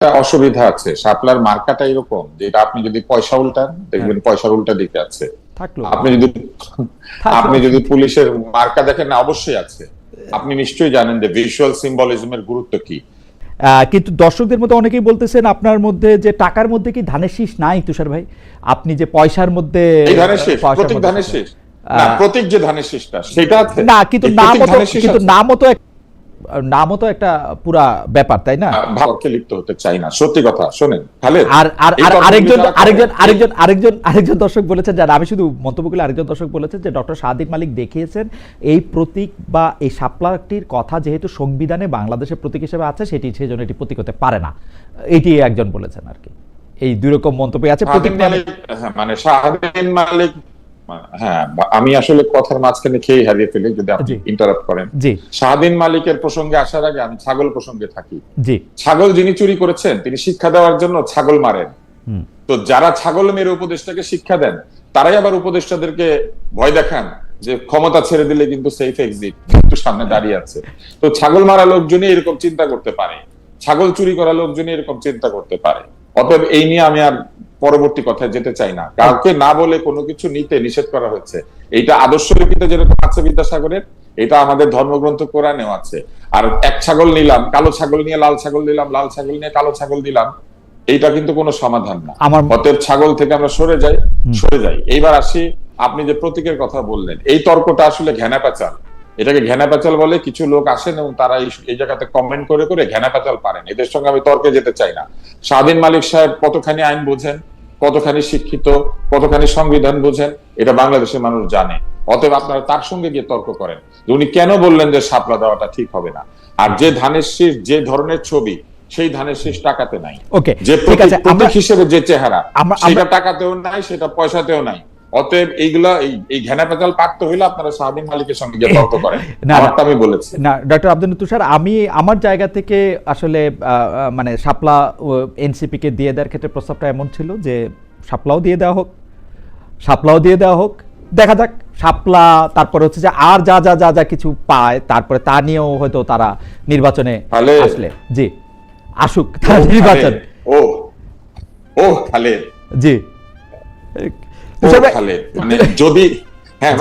অসুবিধা আছে, শাপলার মার্কাটা এরকম যে এটা আপনি যদি পয়সা উল্টান দেখবেন পয়সার উল্টা দিকে আছে। থাকলো আপনি যদি থাকলো আপনি যদি পুলিশের মার্কা দেখেন, না অবশ্যই আছে। আপনি নিশ্চয়ই জানেন যে ভিজুয়াল সিম্বলিজমের গুরুত্ব কি। কিন্তু দর্শকদের মধ্যে অনেকেই বলতেছেন আপনার মধ্যে যে টাকার মধ্যে কি ধানের শীষ নাই তুষার ভাই, আপনি যে পয়সার মধ্যে এই ধানের শীষ, প্রতীক ধানের শীষ না, প্রতীক যে ধানের শীষটা সেটা আছে না, কিন্তু এই নামও প্রতীক তো, ধানের শীষ কিন্তু আছে। নামও তো একটা পুরা ব্যাপার, তাই না? ভাবকে লিপ্ত হতে চাই না, সত্যি কথা। শোনেন খালেদ, আর আর এই আর তর্কগুলি যারা করে, আরেকজন দর্শক বলেছেন, যারা আমি শুধু মন্তব্য করলে, আরেকজন দর্শক বলেছেন যে ডক্টর শাহদ্বীপ মালিক দেখিয়েছেন এই প্রতীক বা এই শাপলাটির কথা যেহেতু সংবিধানে বাংলাদেশের প্রতীক হিসেবে আছে, সেজন্য এটি প্রতীক হতে পারে না, এটি একজন বলেছেন আর কি। এই দুই রকম মন্তব্য আছে প্রতীক নিয়ে। মানে শাহদ্বীপ মালিক, হ্যাঁ আমি আসলে কথার মাঝখানে খেয়ে হারিয়ে ফেলি যদি আপনি ইন্টারাপ্ট করেন। জি, শাহদ্বীপ মালিকের প্রসঙ্গে আসার আগে আমি ছাগল প্রসঙ্গে থাকি। জি, ছাগল যিনি চুরি করেছেন তিনি শিক্ষা দেওয়ার জন্য ছাগল মারেন। তো যারা ছাগল মেরে উপদেষ্টাকে শিক্ষা দেন, তারাই আবার উপদেষ্টাদেরকে ভয় দেখান যে ক্ষমতা ছেড়ে দিলে কিন্তু সেফ এক্সিট কিন্তু সামনে দাঁড়িয়ে আছে। তো ছাগল মারা লোকজনই এরকম চিন্তা করতে পারে, ছাগল চুরি করা লোকজনই এরকম চিন্তা করতে পারে। অতএব এই নিয়ে আমি আর পরবর্তী কথায় যেতে চাই না। কাউকে না বলে কোনো কিছু নিতে নিষেধ করা হয়েছে, এইটা আদর্শ লিপিতে যেরকম আছে বিদ্যাসাগরের, এটা আমাদের ধর্মগ্রন্থ কোরআনেও আছে। আর এক ছাগল নিলাম, কালো ছাগল নিয়ে লাল ছাগল দিলাম, লাল ছাগল নিয়ে কালো ছাগল দিলাম, এইটা কিন্তু কোনো সমাধান না। অতএব ছাগল থেকে আমরা সরে যাই। এইবার আসি, আপনি যে প্রতীকের কথা বললেন, এই তর্কটা আসলে ঘেনা পেঁচাল। এটাকে ঘেনা পেঁচাল বলে। কিছু লোক আসেন এবং তারা এই জায়গাতে কমেন্ট করে করে ঘেনা পেঁচাল পারেন। এদের সঙ্গে আমি তর্কে যেতে চাই না। শাহদ্বীপ মালিক সাহেব কতখানি আইন বোঝেন, কতখানি শিক্ষিত, কতখানি সংবিধান বোঝেন, এটা বাংলাদেশের মানুষ জানে। অতএব আপনারা তার সঙ্গে গিয়ে তর্ক করেন উনি কেন বললেন যে শাপলা দেওয়াটা ঠিক হবে না। আর যে ধানের শীষ, যে ধরনের ছবি, সেই ধানের শীষ টাকাতে নাই। ওকে, যে ঠিক আছে, প্রতীক হিসেবে যে চেহারা, সেটা টাকাতেও নাই, সেটা পয়সাতেও নাই। অতএব এইগুলা এই ঘেনা পেঁচাল পাকতে হইলে আপনারা শাহদ্বীপ মালিকের সঙ্গে গিয়ে তর্ক করেন। আমারটা আমি বলেছি না। ডক্টর আব্দুল তুষার, আমি আমার জায়গা থেকে আসলে মানে শাপলা এনসিপি কে দিয়ে দেওয়ার ক্ষেত্রে প্রস্তাবটা এমন ছিল যে শাপলাও দিয়ে দেওয়া হোক, দেখা যাক শাপলা, তারপরে হচ্ছে যে আর যা যা যা যা কিছু পায়, তারপরে তা নিয়েও হয়তো তারা নির্বাচনে আসলে, জি আসুক তারা নির্বাচন। ও খালেদ, জি খালেদ, মানে যদি হ্যাঁ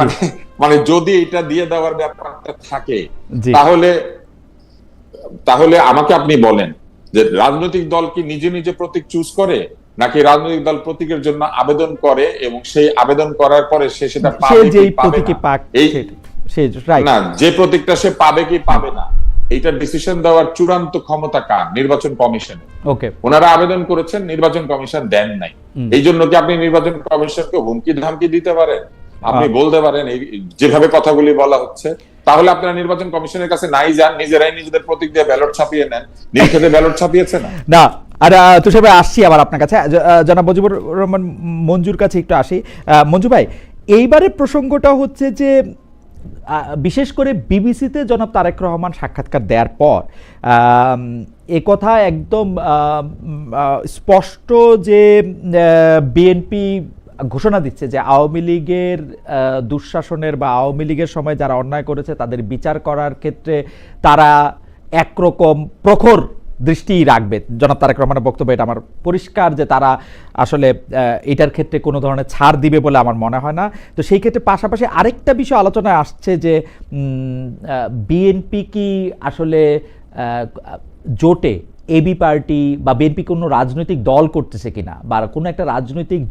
মানে যদি এটা দিয়ে দেওয়ার ব্যাপারটা থাকে, তাহলে আমাকে আপনি বলেন যে রাজনৈতিক দল কি নিজে নিজে প্রতীক চুজ করে, নাকি রাজনৈতিক দল প্রতীকের জন্য আবেদন করে এবং সেই আবেদন করার পরে সে সেটা পাবে কি পাবে না, যে প্রতীকটা সে পাবে কি পাবে না, এইটা ডিসিশন দেওয়ার চূড়ান্ত ক্ষমতা কার? নির্বাচন কমিশন। ওনারা আবেদন করেছেন, নির্বাচন কমিশন দেন নাই। এই জন্য কি আপনি নির্বাচন কমিশনকে হুমকি ধামকি দিতে পারেন? আপনি বলতে পারেন যেভাবে কথাগুলি বলা হচ্ছে, তাহলে আপনারা নির্বাচন কমিশনের কাছে নাই যান, নিজেরাই নিজেদের প্রতীক দিয়ে ব্যালট ছাপিয়ে নেন। নীলক্ষেতে ব্যালট ছাপিয়েছে না। আর তুষার ভাই, আসছি আবার আপনার কাছে, জনাব মুজিবুর রহমান মঞ্জুর কাছে একটু আসি। মঞ্জু ভাই, এইবারের প্রসঙ্গটা হচ্ছে যে বিশেষ করে বিবিসিতে জনাব তারেক রহমান সাক্ষাৎকার দেওয়ার পর এ কথা একদম স্পষ্ট যে বিএনপি ঘোষণা দিচ্ছে যে আওয়ামী লীগের দুঃশাসনের বা আওয়ামী লীগের সময় যারা অন্যায় করেছে তাদের বিচার করার ক্ষেত্রে তারা একরকম প্রখর দৃষ্টি রাখবে। জনাব তারেক রহমানের বক্তব্য এটা আমার পরিষ্কার যে তারা আসলে এটার ক্ষেত্রে কোনো ধরনের ছাড় দিবে বলে আমার মনে হয় না। তো সেই ক্ষেত্রে পাশাপাশি আরেকটা বিষয় আলোচনায় আসছে যে বিএনপি কি আসলে জোটে, এবি পার্টি বা বিএনপি কোনো রাজনৈতিক দল করতেছে কিনা, বা কোনো একটা রাজনৈতিক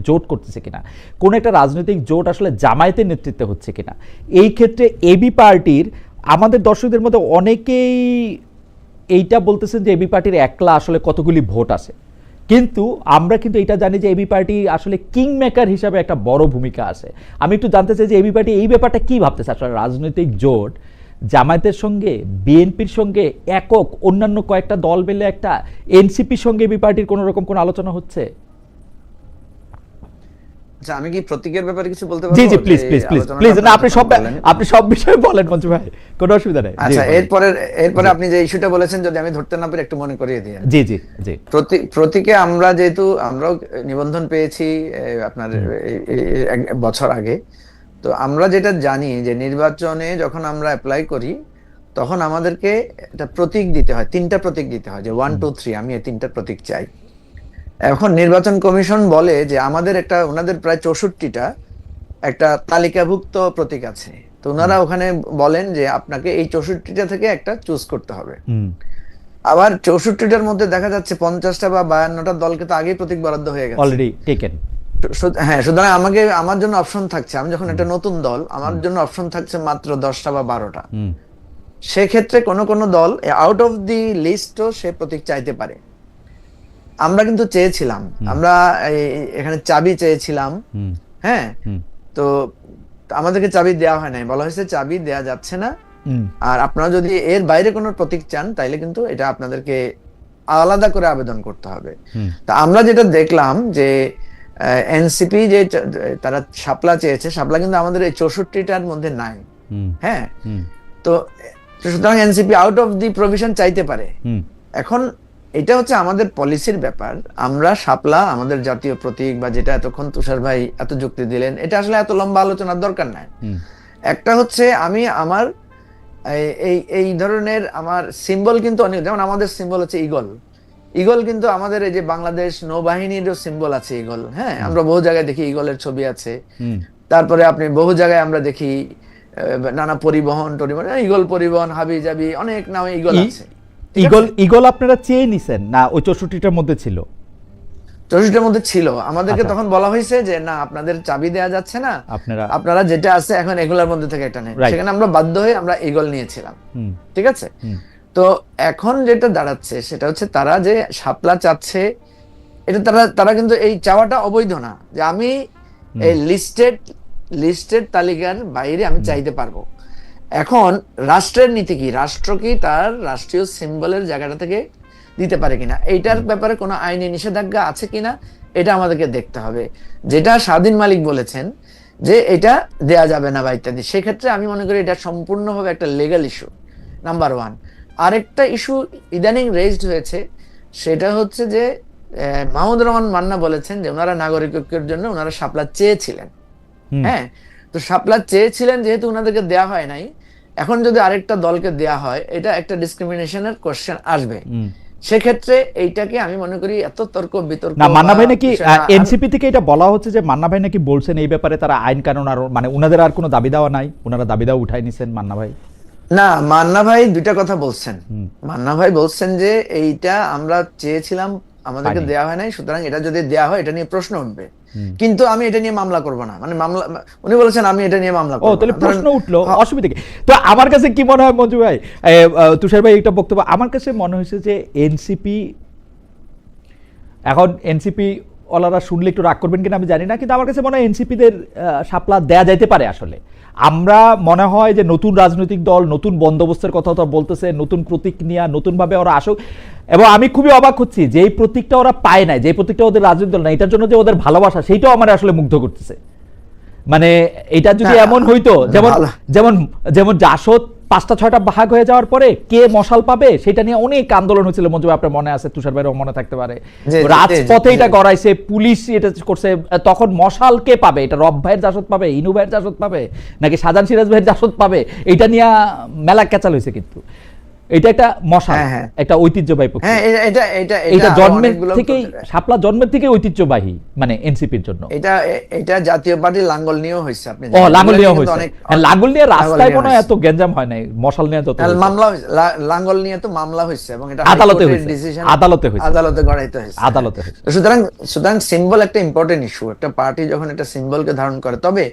জোট করতেছে কিনা, কোনো একটা রাজনৈতিক জোট আসলে জামায়াতের নেতৃত্বে হচ্ছে কিনা। এই ক্ষেত্রে এবি পার্টির, আমাদের দর্শকদের মধ্যে অনেকেই এইটা বলতেছেন যে এবি পার্টির একলা আসলে কতগুলি ভোট আছে, কিন্তু আমরা কিন্তু এটা জানি যে এবি পার্টি আসলে কিং মেকার হিসাবে একটা বড় ভূমিকা আছে। আমি একটু জানতে চাই যে এবি পার্টি এই ব্যাপারটা কি ভাবতেছে, আসলে রাজনৈতিক জোট জামায়াতের সঙ্গে, বিএনপির সঙ্গে, একক অন্যান্য কয়েকটা দল মিলে একটা এনসিপির সঙ্গে এবি পার্টির কোনো রকম কোনো আলোচনা হচ্ছে? আচ্ছা, আমি কি প্রতীকের ব্যাপারে কিছু বলতে পারবো? জি জি, প্লিজ প্লিজ প্লিজ প্লিজ, না আপনি সব বিষয়ে বলেন মঞ্জু ভাই, কোনো অসুবিধা নেই। আচ্ছা, এরপরে আপনি যে ইস্যুটা বলেছেন যদি আমি ধরতে না পারি একটু মনে করিয়ে দিই। জি জি জি। প্রতীকে আমরাও নিবন্ধন পেয়েছি আপনার এক বছর আগে। তো আমরা যেটা জানি যে নির্বাচনে যখন আমরা অ্যাপ্লাই করি তখন আমাদেরকে একটা প্রতীক দিতে হয়, 3টা প্রতীক দিতে হয়, যে 1 2 3 আমি এই 3টা প্রতীক চাই। এখন নির্বাচন কমিশন বলে যে আমাদের একটা, ওনাদের প্রায় 64টা একটা তালিকাভুক্ত প্রতীক আছে, তো ওনারা ওখানে বলেন যে আপনাকে এই 64টা থেকে একটা চুজ করতে হবে। আবার 64টার মধ্যে দেখা যাচ্ছে 50টা বা 52টা দলকে তো আগেই প্রতীক বরাদ্দ হয়ে গেছে, অলরেডি টেকেন। হ্যাঁ, সুতরাং আমার জন্য অপশন থাকছে, আমি যখন একটা নতুন দল, আমার জন্য অপশন থাকছে মাত্র 10টা বা 12টা। সেক্ষেত্রে কোন দল আউট অফ দি লিস্টও সে প্রতীক চাইতে পারে। আমরা কিন্তু চেয়েছিলাম, আমরা এখানে চাবি চেয়েছিলাম, হ্যাঁ, তো আমাদেরকে চাবি দেওয়া হয় নাই, বলা হয়েছে চাবি দেওয়া যাচ্ছে না, আর আপনারা যদি এর বাইরে কোনো প্রতীক চান তাইলে কিন্তু এটা আপনাদেরকে আলাদা করে আবেদন করতে হবে। তা আমরা যেটা দেখলাম যে এনসিপি যে তারা শাপলা চেয়েছে, শাপলা কিন্তু আমাদের এই 64টার মধ্যে নাই, হ্যাঁ, তো সুতরাং NCP out of the provision চাইতে পারে। এখন এটা হচ্ছে আমাদের পলিসির ব্যাপার, আমরা শাপলা আমাদের জাতীয় প্রতীক বা যেটা এতক্ষণ তুষার ভাই এত যুক্তি দিলেন, এটা আসলে এত লম্বা আলোচনার দরকার নাই। একটা হচ্ছে আমি আমার এই ধরনের আমার সিম্বল কিন্তু অনেক, যেমন আমাদের সিম্বল হচ্ছে ঈগল। ঈগল কিন্তু আমাদের এই যে বাংলাদেশ নৌবাহিনীরও সিম্বল আছে ঈগল, হ্যাঁ, আমরা বহু জায়গায় দেখি ঈগলের ছবি আছে। তারপরে আপনি বহু জায়গায় আমরা দেখি নানা পরিবহন ঈগল পরিবহন, হাবি জাবি, অনেক নামে ঈগল আছে। ঈগল আপনারা চেয়ে নিছেন না ওই 64টার মধ্যে ছিল? 64টার মধ্যে ছিল। আমাদেরকে তখন বলা হয়েছে যে না, আপনাদের চাবি দেয়া যাচ্ছে না, আপনারা যেটা আছে এখন এগুলোর মধ্যে থেকে একটা নেন। সেখানে আমরা বাধ্য হয়ে আমরা ঈগল নিয়েছিলাম, ঠিক আছে। তো এখন যেটা দাঁড়াচ্ছে সেটা হচ্ছে তারা যে শাপলা চাচ্ছে, এটা তারা কিন্তু এই চাওয়াটা অবৈধ না, যে আমি এই লিস্টেড তালিকার বাইরে আমি চাইতে পারবো। এখন রাষ্ট্রের নীতি কি, রাষ্ট্র কি তার রাষ্ট্রীয় সিম্বলের জায়গাটা থেকে দিতে পারে কিনা, এইটার ব্যাপারে কোনো আইনি নিষেধাজ্ঞা আছে কিনা এটা আমাদেরকে দেখতে হবে। যেটা স্বাধীন মালিক বলেছেন যে এটা দেয়া যাবে না বা ইত্যাদি, সেক্ষেত্রে আমি মনে করি এটা সম্পূর্ণভাবে একটা লিগ্যাল ইস্যু, নাম্বার 1। আরেকটা ইস্যু ইদানিং রেজড হয়েছে, সেটা হচ্ছে যে মাহমুদুর রহমান মান্না বলেছেন যে ওনারা নাগরিকত্বের জন্য ওনারা শাপলা চেয়েছিলেন, হ্যাঁ, তো শাপলা চেয়েছিলেন যেহেতু ওনাদেরকে দেয়া হয় নাই, এখন যদি আরেকটা দলকে দেয়া হয় এটা একটা ডিসক্রিমিনেশনের কোশ্চেন আসবে। সেক্ষেত্রে এইটাকে আমি মনে করি এত তর্ক বিতর্ক না। মান্না ভাই নাকি এনসিপি থেকে এটা বলা হচ্ছে যে মান্না ভাই নাকি বলছেন এই ব্যাপারে তারা আইন কানুন আর মানে ওনাদের আর কোনো দাবি দেওয়া নাই, ওনারা দাবি দেওয়া উঠাই নিছেন মান্না ভাই? না, মান্না ভাই দুইটা কথা বলছেন। মান্না ভাই বলছেন যে এইটা আমরা চেয়েছিলাম, আমাদেরকে দেয়া হয় নাই, সুতরাং এটা যদি দেয়া হয় এটা নিয়ে প্রশ্ন উঠবে, কিন্তু আমি এটা নিয়ে মামলা করব না, মানে মামলা উনি বলেছেন আমি এটা নিয়ে মামলা করব। ও, তাহলে প্রশ্ন উঠলো, অসুবিধা কি? তো আমার কাছে কি মনে হয় মঞ্জু ভাই, তুষার ভাই একটা বক্তব্য, আমার কাছে মনে হয়েছে যে এনসিপি ওলারা শুনলে একটু রাগ করবেন কিনা আমি জানি না, কিন্তু আমার কাছে মনে হয় এনসিপিদের শাপলা দেয়া যাইতে পারে। আসলে আমরা মনে হয় যে নতুন রাজনৈতিক দল নতুন বন্দোবস্তের কথা তো বলতেছে, নতুন প্রতীক নিয়ে নতুনভাবে ওরা আসুক, এবং আমি খুবই অবাক হচ্ছি যে এই প্রতীকটা ওরা পায় না, যে প্রতীকটা ওদের রাজনৈতিক দল না, এটার জন্য যে ওদের ভালোবাসা সেইটাও আমার আসলে মুগ্ধ করতেছে। মানে এটা যদি এমন হইতো যেমন জাসদ 5টা 6টা ভাগ হয়ে যাওয়ার পরে কে মশাল পাবে সেটা নিয়ে অনেক আন্দোলন হয়েছিল, মঞ্জু আপনার মনে আছে, তুষার ভাইয়ের মনে থাকতে পারে, রাজপথে এটা গড়াইছে, পুলিশ এটা করছে, তখন মশাল কে পাবে, এটা রব ভাইয়ের জাসদ পাবে, ইনু ভাইয়ের জাসদ পাবে নাকি শাহজাহান সিরাজ ভাইয়ের জাসদ পাবে, এটা নিয়ে মেলা ক্যাচাল হয়েছে। কিন্তু এটা একটা মশাল, একটা ঐতিহ্যবাহী পক্ষ, এটা জন্মের থেকেই শাপলা জন্মের থেকে ঐতিহ্যবাহী, মানে এনসিপির জন্য এটা জাতীয় পার্টির লাঙ্গল নিয়েও হয়েছে। আপনি লাঙ্গল নিয়েও হয়েছে, লাঙ্গল নিয়ে রাস্তায় মনে হয় এত গ্যাঞ্জাম হয় নাই, মশাল নিয়ে যত মামলা হয়েছে, লাঙ্গল নিয়ে তো মামলা হয়েছে এবং এটা আদালতে হয়েছে, আদালতে গড়াইতে হয়েছে, আদালতে হয়েছে। সুতরাং সিম্বল একটা ইম্পর্টেন্ট ইস্যু। একটা পার্টি যখন একটা সিম্বলকে ধারণ করে, তবে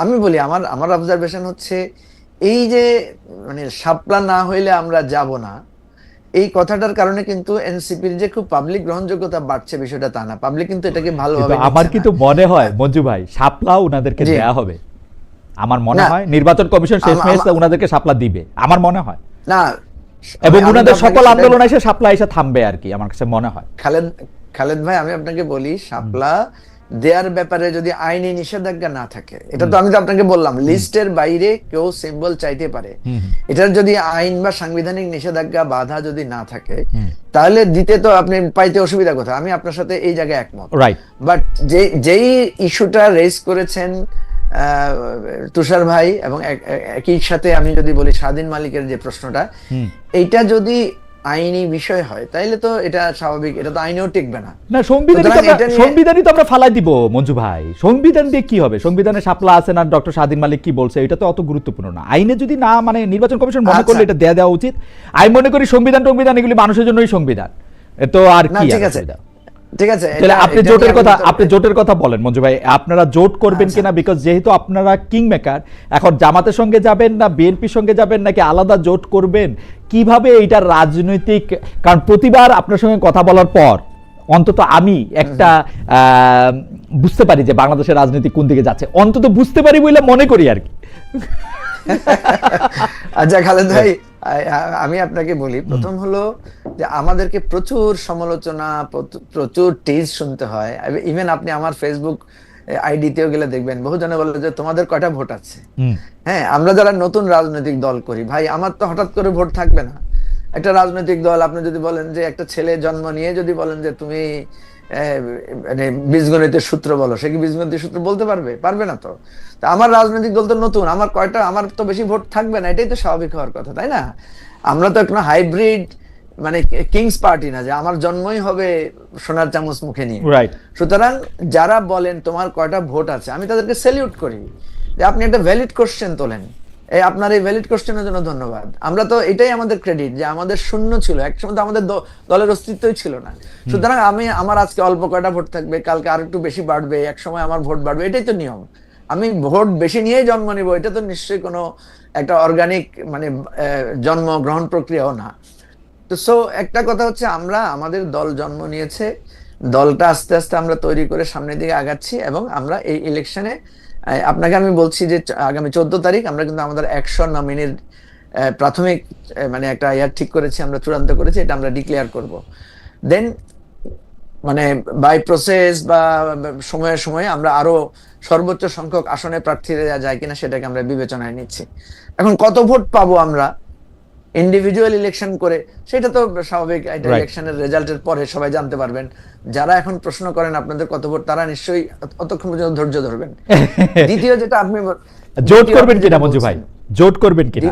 আমি বলি আমার অবজারভেশন হচ্ছে এই যে মানে শাপলা না হইলে আমরা যাব না, এই কথাটার কারণে কিন্তু এনসিপির যে খুব পাবলিক গ্রহণযোগ্যতা বাড়ছে বিষয়টা তা না, পাবলিক কিন্তু এটাকে ভালোভাবে নিচ্ছে না। আমার কিন্তু মনে হয় মঞ্জু ভাই শাপলাও উনাদেরকে দেয়া হবে, আমার মনে হয় নির্বাচন কমিশন শেষমেশ উনাদেরকে শাপলা দিবে, আমার মনে হয় না, এবং উনাদের সকল আন্দোলন এসে শাপলা এসে থামবে আর কি, আমার কাছে মনে হয়। খালেদ ভাই, আমি আপনাকে বলি, শাপলা দেয়ার ব্যাপারে যদি আইনি নিষেধাজ্ঞা না থাকে, এটা তো আমি তো আপনাকে বললাম লিস্টের বাইরে কেউ সিম্বল চাইতে পারে, এটার যদি আইন বা সাংবিধানিক নিষেধাজ্ঞা বাধা যদি না থাকে, তাহলে দিতে তো আপনি পাইতে অসুবিধা কোথায়, আমি আপনার সাথে এই জায়গায় একমত। রাইট। বাট যেই ইস্যুটা রেজ করেছেন তুষার ভাই এবং একই সাথে আমি যদি বলি স্বাধীন মালিকের যে প্রশ্নটা, এইটা যদি আইনি বিষয় হয় তাইলে তো এটা স্বাভাবিক, এটা তো আইনেও টিকবে না। না, সংবিধানই তো আমরা ফালাই দিব মঞ্জু ভাই। সংবিধান দিয়ে কি হবে? সংবিধানে শাপলা আছে না, ডক্টর স্বাধীন মালিক কি বলছে, এটা তো অত গুরুত্বপূর্ণ না। আইনে যদি না মানে নির্বাচন কমিশন মনে করলে এটা দেওয়া উচিত। আমি মনে করি সংবিধান এগুলি মানুষের জন্যই সংবিধান, তো আর কি। ঠিক আছে, তাহলে আপনি জোটের কথা বলেন মঞ্জু ভাই, আপনারা জোট করবেন কিনা? বিকজ যেহেতু আপনারা কিং মেকার, এখন জামাতের সঙ্গে যাবেন না বিএনপির সঙ্গে যাবেন নাকি আলাদা জোট করবেন, কিভাবে এইটা রাজনৈতিক? কারণ প্রতিবার আপনার সঙ্গে কথা বলার পর অন্তত আমি একটা বুঝতে পারি যে বাংলাদেশের রাজনীতি কোন দিকে যাচ্ছে, অন্তত বুঝতে পারি বলে মনে করি আর কি। আচ্ছা খালেদ ভাই, আমি আপনাকে বলি, প্রথম হলো যে আমাদেরকে প্রচুর সমালোচনা, প্রচুর টিজ শুনতে হয়। ইভেন আপনি আমার ফেসবুক আইডিতেও গেলে দেখবেন বহুজনে বলে যে তোমাদের কয়টা ভোট আছে। হ্যাঁ, আমরা যারা নতুন রাজনৈতিক দল করি ভাই, আমার তো হঠাৎ করে ভোট থাকবে না। একটা রাজনৈতিক দল আপনি যদি বলেন যে একটা ছেলে জন্ম নিয়ে যদি বলেন যে তুমি মানে বীজগণিতের সূত্র বলো, সে কি বীজগণিতের সূত্র বলতে পারবে? পারবে না। তো আমার রাজনৈতিক দল তো নতুন, আমার তো বেশি ভোট থাকবে না, এটাই তো স্বাভাবিক হওয়ার কথা, তাই না? আমরা তো একটা হাইব্রিড মানে কিংস পার্টি না যে আমার জন্মই হবে সোনার চামচ মুখে নিয়ে। সুতরাং যারা বলেন তোমার কয়টা ভোট আছে, আমি তাদেরকে স্যালিউট করি যে আপনি একটা ভ্যালিড কোশ্চেন তোলেন। আপনার এই ভ্যালিড কোশ্চেনের জন্য ধন্যবাদ। আমরা তো এটাই আমাদের ক্রেডিট যে আমাদের শূন্য ছিল, একসময় তো আমাদের দলের অস্তিত্বই ছিল না। সুতরাং আমার আজকে অল্প কয়টা ভোট থাকবে, কালকে আর একটু বেশি বাড়বে, এক সময় আমার ভোট বাড়বে, এটাই তো নিয়ম। আমি ভোট বেশি নিয়েই জন্ম নিব, এটা তো নিশ্চয়ই কোনো একটা অর্গানিক মানে জন্ম গ্রহণ প্রক্রিয়াও না। তো একটা কথা হচ্ছে, আমরা আমাদের দল জন্ম নিয়েছে, দলটা আস্তে আস্তে আমরা তৈরি করে সামনের দিকে আগাচ্ছি, এবং আমরা এই ইলেকশনে আপনাকে আমি বলছি যে আগামী 14 তারিখ আমরা কিন্তু আমাদের 100 নমিনির প্রাথমিক মানে একটা ঠিক করেছি, আমরা চূড়ান্ত করেছি, এটা আমরা ডিক্লেয়ার করব। দেন মানে বাই প্রসেস বা সময়ে সময়ে আমরা আরো সর্বোচ্চ সংখ্যক আসনে প্রার্থী দেওয়া যায় কিনা সেটাকে আমরা বিবেচনায় নিচ্ছি। এখন কত ভোট পাবো আমরা ইন্ডিভিজুয়াল ইলেকশন করে, সেটা তো স্বাভাবিক, এটা ইলেকশনের রেজাল্টের পরে সবাই জানতে পারবেন। যারা এখন প্রশ্ন করেন আপনাদের কত ভোট, তারা নিশ্চয়ই অতক্ষণ পর্যন্ত ধৈর্য ধরবেন। দ্বিতীয় যেটা আপনি জোট করবেন কিনা মঞ্জু ভাই, জোট করবেন কিনা?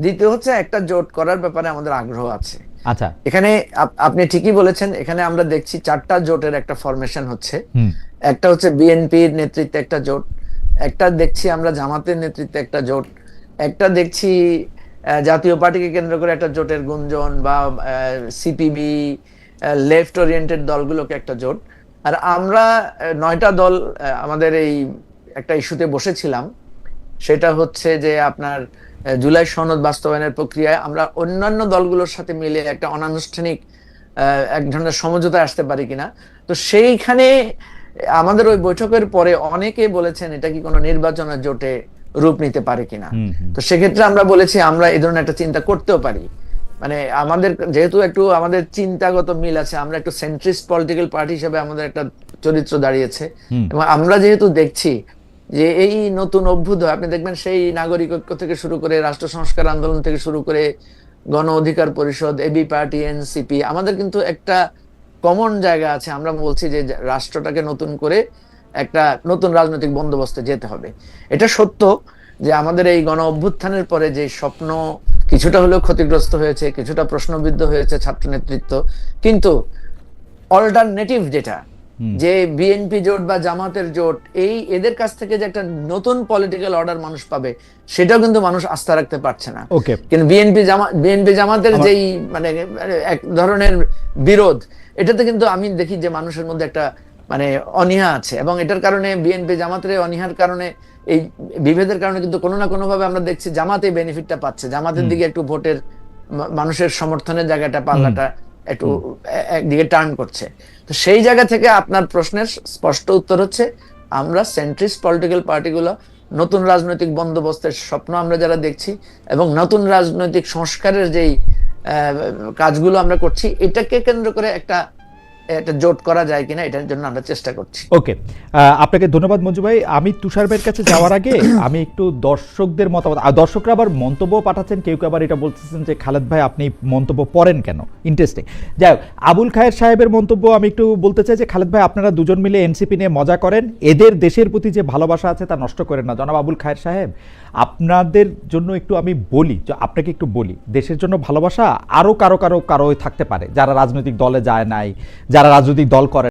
দ্বিতীয় হচ্ছে একটা জোট করার ব্যাপারে আমাদের আগ্রহ আছে। আচ্ছা, এখানে আপনি ঠিকই বলেছেন, এখানে আমরা দেখছি 4টা জোটের একটা ফরমেশন হচ্ছে। একটা হচ্ছে বিএনপির নেতৃত্বে একটা জোট, একটা দেখছি আমরা জামাতের নেতৃত্বে একটা জোট, একটা দেখছি জাতীয় পার্টিকে কেন্দ্র করে একটা জোটের গুঞ্জন, বা সিপিবি লেফট ওরিয়েন্টেড দলগুলোকে একটা জোট। আর আমরা 9টা দল আমাদের এই একটা ইস্যুতে বসেছিলাম, সেটা হচ্ছে যে আপনার জুলাই সনদ বাস্তবায়নের প্রক্রিয়ায় আমরা অন্যান্য দলগুলোর সাথে মিলে একটা অনানুষ্ঠানিক এক ধরনের সমঝোতায় আসতে পারি কিনা। তো সেইখানে আমাদের ওই বৈঠকের পরে অনেকে বলেছেন এটা কি কোনো নির্বাচনের জোটে রূপ নিতে পারে কিনা। তো সেক্ষেত্রে আমরা বলেছি আমরা এই ধরনের একটা চিন্তা করতেও পারি। মানে আমাদের যেহেতু একটু আমাদের চিন্তাগত মিল আছে, আমরা একটু সেন্ট্রিস্ট পলিটিক্যাল পার্টি হিসেবে আমাদের একটা চরিত্র দাঁড়িয়েছে, এবং আমরা যেহেতু দেখছি যে এই নতুন অভ্যুদয়, আপনি দেখবেন সেই নাগরিক ঐক্য থেকে শুরু করে রাষ্ট্র সংস্কার আন্দোলন থেকে শুরু করে গণ অধিকার পরিষদ, এবি পার্টি, এনসিপি, আমাদের কিন্তু একটা কমন জায়গা আছে। আমরা বলছি যে রাষ্ট্রটাকে নতুন করে একটা নতুন রাজনৈতিক বন্দোবস্তে যেতে হবে। এটা সত্য যে আমাদের এই গণ অভ্যুত্থানের পরে যে স্বপ্ন কিছুটা হলেও ক্ষতিগ্রস্ত হয়েছে, কিছুটা প্রশ্নবিদ্ধ হয়েছে ছাত্র নেতৃত্ব, কিন্তু অল্টারনেটিভ যেটা যে বিএনপি জোট বা জামাতের জোট, এদের কাছ থেকে যে একটা নতুন পলিটিক্যাল অর্ডার মানুষ পাবে, সেটাও কিন্তু মানুষ আস্থা রাখতে পারছে না। কিন্তু বিএনপি জামাতের যেই মানে এক ধরনের বিরোধ, এটাতে কিন্তু আমি দেখি যে মানুষের মধ্যে একটা মানে অনীহা আছে, এবং এটার কারণে বিএনপি জামাতের অনীহার কারণে, এই বিভেদের কারণে কিন্তু কোনো না কোনো ভাবে আমরা দেখছি জামাতে বেনিফিটটা পাচ্ছে, জামাতের দিকে একটু ভোটের মানুষের সমর্থনের জায়গাটা, পাল্লাটা একটু একদিকে টার্ন করছে। তো সেই জায়গা থেকে আপনার প্রশ্নের স্পষ্ট উত্তর হচ্ছে আমরা সেন্ট্রিস্ট পলিটিক্যাল পার্টিগুলো নতুন রাজনৈতিক বন্দোবস্তের স্বপ্ন আমরা যারা দেখছি, এবং নতুন রাজনৈতিক সংস্কারের যেই কাজগুলো আমরা করছি, এটাকে কেন্দ্র করে একটা একটা জোট করা যায় কিনা এটার জন্য আমরা চেষ্টা করছি। ওকে, আপনাকে ধন্যবাদ মঞ্জু ভাই। আমি তুষার ভাইয়ের কাছে যাওয়ার আগে আমি একটু দর্শকদের মতামত, দর্শকরা আবার মন্তব্য পাঠাচ্ছেন, কেউ কেউ আবার এটা বলতেছেন যে খালেদ ভাই আপনি মন্তব্য পড়েন কেন, ইন্টারেস্টিং। যাই হোক, আবুল খায়ের সাহেবের মন্তব্য আমি একটু বলতে চাই যে খালেদ ভাই আপনারা দুজন মিলে এনসিপি নিয়ে মজা করেন, এদের দেশের প্রতি যে ভালোবাসা আছে তা নষ্ট করেন না। জনাব আবুল খায়ের সাহেব, আপনাদের জন্য একটু আমি বলি, আপনাকে একটু বলি, দেশের জন্য ভালোবাসা আরো কারো থাকতে পারে যারা রাজনৈতিক দলে যায় নাই, যারা রাজনৈতিক দল করে